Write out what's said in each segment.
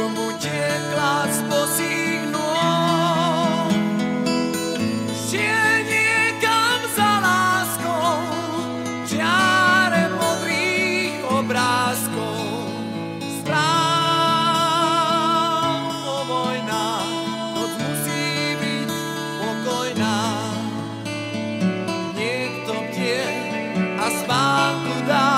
krmu tekla z bosých nôh. Šiel niekam za láskou, žiare modrých obrázkov. Správ o vojnách, noc musí byť pokojná. Niekto bdie a spánku dá.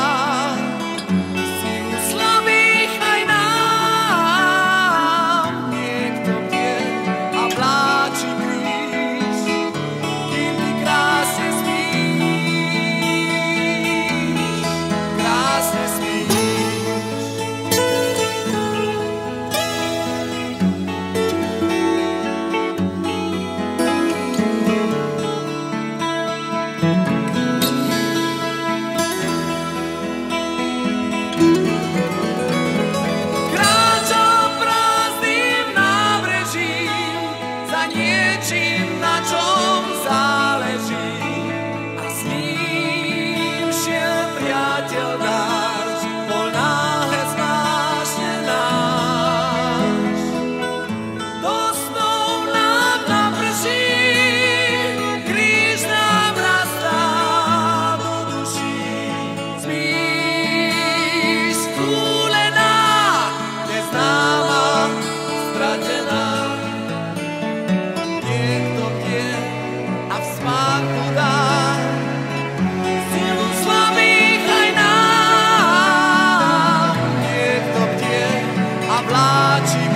Niečím, na čom záleží, a s ním šiel priateľ náš, bol náhle zvláštne náš. Do snov nám naprší, kríž nám rastá do duší. Smíš skúlená, neznáma, stratená. Silu slabých aj nám, niekto bdie a vláči